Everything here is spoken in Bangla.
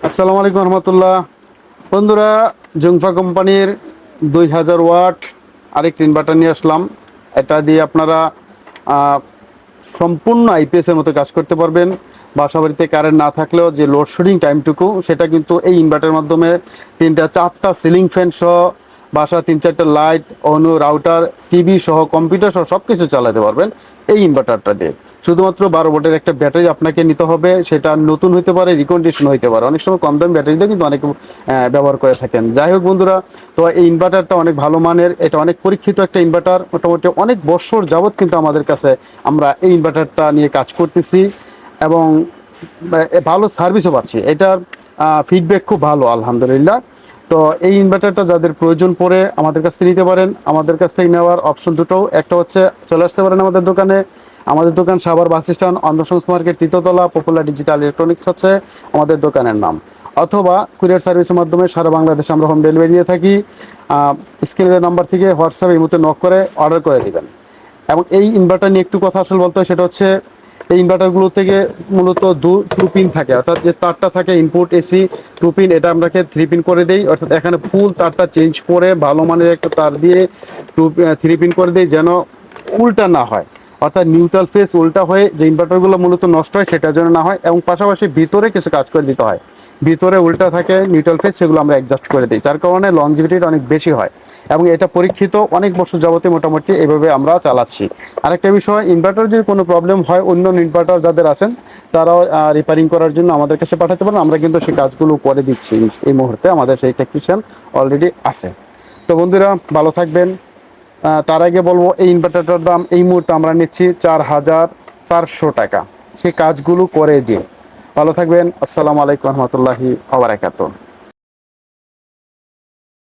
আসসালামু আলাইকুম রহমতুল্লাহ। বন্ধুরা, জুংফা কোম্পানির 2000 ওয়াট আরেকটি ইনভার্টার নিয়ে আসলাম। এটা দিয়ে আপনারা সম্পূর্ণ আইপিএসের মতো কাজ করতে পারবেন। বাসা বাড়িতে কারেন্ট না থাকলেও যে লোডশেডিং টাইমটুকু সেটা কিন্তু এই ইনভার্টারের মাধ্যমে 3-4টা সিলিং ফ্যান সহ বাসা 3-4টা লাইট, অনু, রাউটার, টিভি সহ কম্পিউটার সহ সব কিছু চালাতে পারবেন এই ইনভার্টারটা দিয়ে। শুধুমাত্র 12 ভোল্টের একটা ব্যাটারি আপনাকে নিতে হবে। সেটা নতুন হতে পারে, রিকন্ডিশন হতে পারে, অনেক সময় কম দামি ব্যাটারি দিয়ে কিন্তু অনেকে ব্যবহার করে থাকেন। যাই হোক বন্ধুরা, তো এই ইনভার্টারটা অনেক ভালো মানের, এটা অনেক পরীক্ষিত একটা ইনভার্টার। মোটামুটি অনেক বছর যাবৎ কিন্তু আমাদের কাছে আমরা এই ইনভার্টারটা নিয়ে কাজ করতেছি এবং ভালো সার্ভিসও পাচ্ছি। এটার ফিডব্যাক খুব ভালো আলহামদুলিল্লাহ। তো এই ইনভার্টারটা যাদের প্রয়োজন পড়ে আমাদের কাছ থেকে নিতে পারেন। আমাদের কাছ থেকে নেওয়ার অপশন দুটো, একটা হচ্ছে চলে আসতে পারেন আমাদের দোকানে। আমাদের দোকান সাভার বাস স্ট্যান্ড, অন্ধসংস মার্কেট, তৃতীয়তলা, পপুলার ডিজিটাল ইলেকট্রনিক্স হচ্ছে আমাদের দোকানের নাম। অথবা কুরিয়ার সার্ভিসের মাধ্যমে সারা বাংলাদেশে আমরা হোম ডেলিভারি দিয়ে থাকি। স্ক্রিনের নাম্বার থেকে হোয়াটসঅ্যাপে এই মুহূর্তে নক করে অর্ডার করে দেবেন। এবং এই ইনভার্টার নিয়ে একটু কথা আসলে বলতে হয়, সেটা হচ্ছে এই ইনভার্টারগুলো থেকে মূলত টু পিন থাকে, অর্থাৎ যে তারটা থাকে ইনপুট এসি 2 পিন, এটা আমরাকে 3 পিন করে দেই। অর্থাৎ এখানে ফুল তারটা চেঞ্জ করে ভালো মানের একটা তার দিয়ে 3 পিন করে দেই, যেন উল্টা না হয়। অর্থাৎ নিউট্রাল ফেস উল্টা হয়ে যে ইনভার্টারগুলো মূলত নষ্ট হয় সেটার জন্য না হয়। এবং পাশাপাশি ভিতরে কিছু কাজ করে দিতে হয়, ভিতরে উল্টা থাকে নিউট্রাল ফেস, সেগুলো আমরা অ্যাডজাস্ট করে দিই, যার কারণে লংজিভিটিটা অনেক বেশি হয়। এবং এটা পরীক্ষিত, অনেক বছর যাবতীয় মোটামুটি এইভাবে আমরা চালাচ্ছি। আরেকটা বিষয়, ইনভার্টার যদি কোনো প্রবলেম হয়, অন্য ইনভার্টার যাদের আছেন তারাও রিপেয়ারিং করার জন্য আমাদের কাছে পাঠাতে পারেন। আমরা কিন্তু সেই কাজগুলো করে দিচ্ছি এই মুহূর্তে, আমাদের সেই টেকনিশিয়ান অলরেডি আছে। তো বন্ধুরা, ভালো থাকবেন। তার আগে বলবো, এই ইনভার্টারটার দাম এই মুহূর্তে আমরা নিচ্ছি 4400 টাকা, সেই কাজগুলো করে দিয়ে। ভালো থাকবেন। আসসালামু আলাইকুম রহমতুল্লাহি ওয়া বারাকাতুহু।